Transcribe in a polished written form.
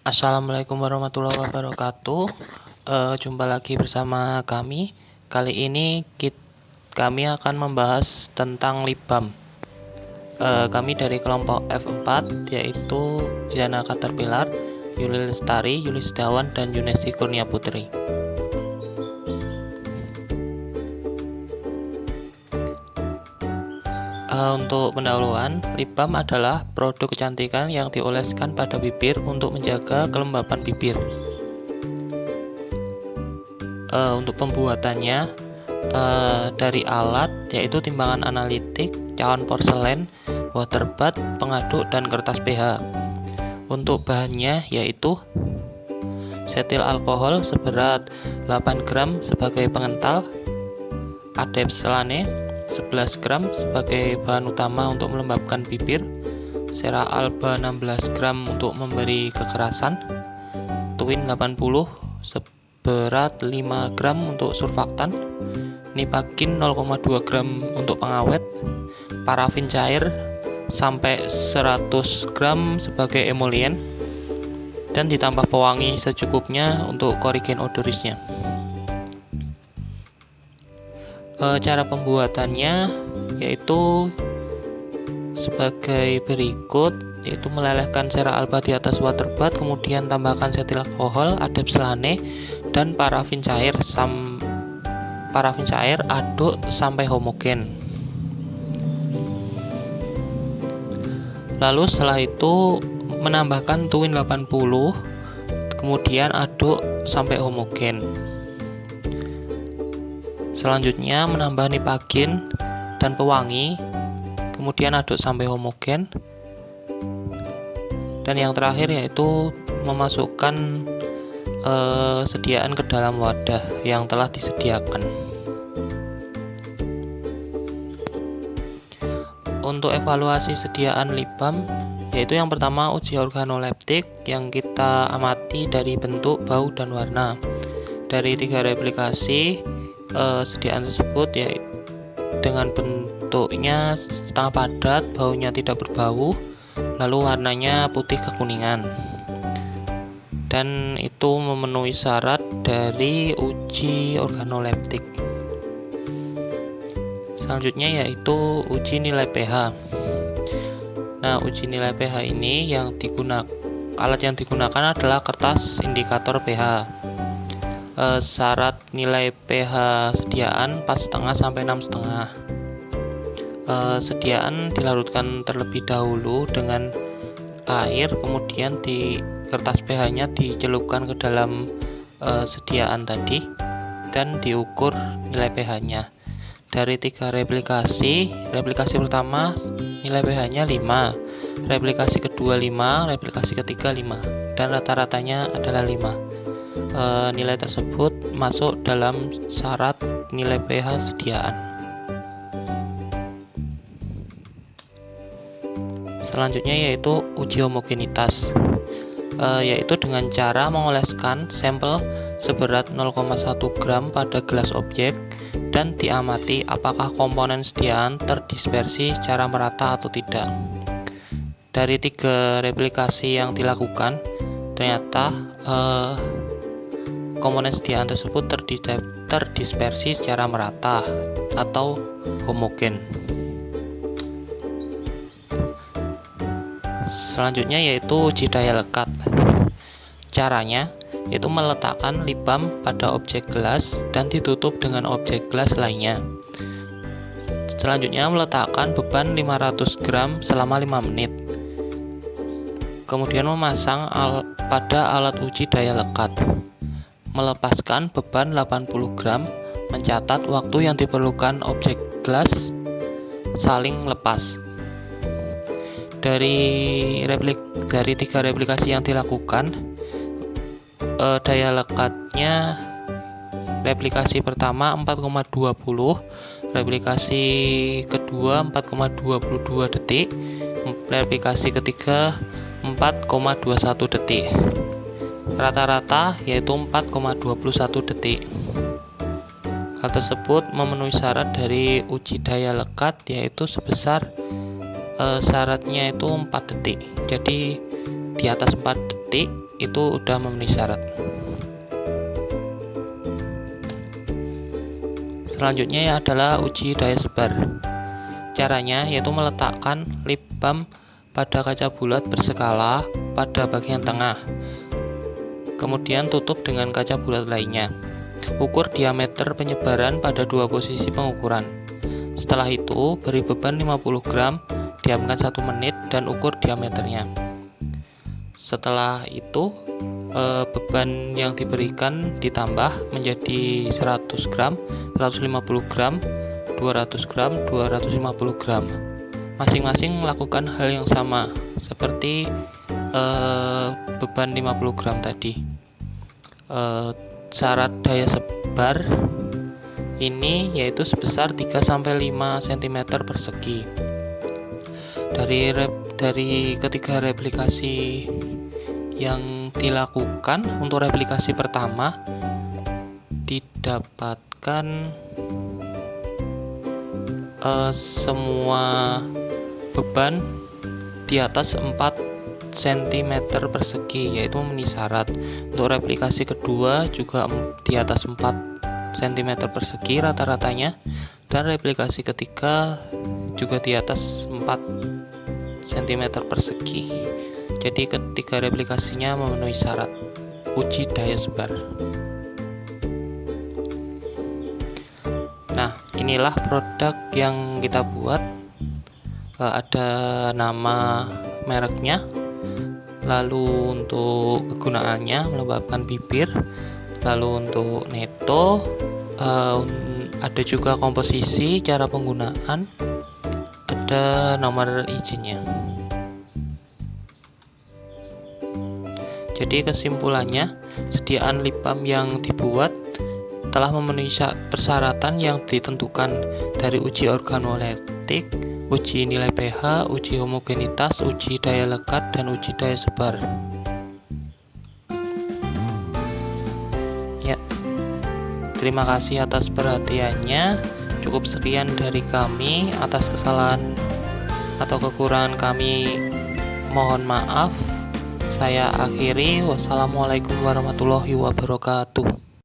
Assalamualaikum warahmatullahi wabarakatuh. Jumpa lagi bersama kami. Kali ini kami akan membahas tentang Libam. Kami dari kelompok F4, yaitu Yana Caterpillar, Yuli Lestari, Yuli Setiawan, dan Yunesti Kurnia Putri. Untuk pendahuluan, Libam adalah produk kecantikan yang dioleskan pada bibir untuk menjaga kelembapan bibir. Untuk pembuatannya dari alat yaitu timbangan analitik, cawan porselen, water bath, pengaduk, dan kertas pH. Untuk bahannya yaitu setil alkohol seberat 8 gram sebagai pengental, adepselane 11 gram sebagai bahan utama untuk melembabkan bibir, sera alba 16 gram untuk memberi kekerasan, tuin 80 seberat 5 gram untuk surfaktan, nipagin 0,2 gram untuk pengawet, parafin cair sampai 100 gram sebagai emolien, dan ditambah pewangi secukupnya untuk korigen odorisnya. Cara pembuatannya yaitu sebagai berikut, yaitu melelehkan sera alba di atas water bath, kemudian tambahkan setil alkohol, adepselane, dan parafin cair, aduk sampai homogen. Lalu setelah itu menambahkan tuin 80, kemudian aduk sampai homogen. Selanjutnya menambah nipagin dan pewangi, kemudian aduk sampai homogen. Dan yang terakhir yaitu memasukkan sediaan ke dalam wadah yang telah disediakan. Untuk evaluasi sediaan Libam, yaitu yang pertama uji organoleptik yang kita amati dari bentuk, bau, dan warna. Dari 3 replikasi sediaan tersebut ya dengan bentuknya setengah padat, baunya tidak berbau, lalu warnanya putih kekuningan, dan itu memenuhi syarat dari uji organoleptik. Selanjutnya yaitu uji nilai pH. Nah, uji nilai pH ini alat yang digunakan adalah kertas indikator pH. Syarat nilai pH sediaan 4,5 sampai 6,5. Sediaan dilarutkan terlebih dahulu dengan air, kemudian di kertas pH-nya dicelupkan ke dalam sediaan tadi dan diukur nilai pH-nya. Dari 3 replikasi pertama nilai pH-nya 5, replikasi kedua 5, replikasi ketiga 5, dan rata-ratanya adalah 5. Nilai tersebut masuk dalam syarat nilai pH sediaan. Selanjutnya yaitu uji homogenitas, yaitu dengan cara mengoleskan sampel seberat 0,1 gram pada gelas objek dan diamati apakah komponen sediaan terdispersi secara merata atau tidak. Dari 3 replikasi yang dilakukan, ternyata komponen sediaan tersebut terdispersi secara merata atau homogen. Selanjutnya yaitu uji daya lekat. Caranya yaitu meletakkan Libam pada objek gelas dan ditutup dengan objek gelas lainnya. Selanjutnya meletakkan beban 500 gram selama 5 menit. Kemudian memasang pada alat uji daya lekat. Melepaskan beban 80 gram, mencatat waktu yang diperlukan objek gelas saling lepas. Dari 3 replikasi yang dilakukan, daya lekatnya replikasi pertama 4,20, replikasi kedua 4,22 detik, replikasi ketiga 4,21 detik. Rata-rata yaitu 4,21 detik. Hal tersebut memenuhi syarat dari uji daya lekat, yaitu sebesar syaratnya itu 4 detik. Jadi di atas 4 detik itu udah memenuhi syarat. Selanjutnya adalah uji daya sebar. Caranya yaitu meletakkan lip balm pada kaca bulat berskala pada bagian tengah. Kemudian tutup dengan kaca bulat lainnya. Ukur diameter penyebaran pada dua posisi pengukuran. Setelah itu, beri beban 50 gram, diamkan 1 menit dan ukur diameternya. Setelah itu, beban yang diberikan ditambah menjadi 100 gram, 150 gram, 200 gram, 250 gram. Masing-masing melakukan hal yang sama seperti beban 50 gram tadi. Syarat daya sebar ini yaitu sebesar 3-5 cm persegi. Dari ketiga replikasi yang dilakukan, untuk replikasi pertama didapatkan semua beban di atas 4 cm persegi, yaitu memenuhi syarat. Untuk replikasi kedua juga di atas 4 cm persegi rata-ratanya, dan replikasi ketiga juga di atas 4 cm persegi. Jadi ketiga replikasinya memenuhi syarat uji daya sebar. Nah, inilah produk yang kita buat. Ada nama mereknya, lalu untuk kegunaannya melembabkan bibir, lalu untuk neto, ada juga komposisi, cara penggunaan, ada nomor izinnya. Jadi kesimpulannya, sediaan lip balm yang dibuat telah memenuhi persyaratan yang ditentukan dari uji organoleptik, uji nilai pH, uji homogenitas, uji daya lekat, dan uji daya sebar. Ya, terima kasih atas perhatiannya. Cukup sekian dari kami. Atas kesalahan atau kekurangan kami mohon maaf. Saya akhiri. Wassalamualaikum warahmatullahi wabarakatuh.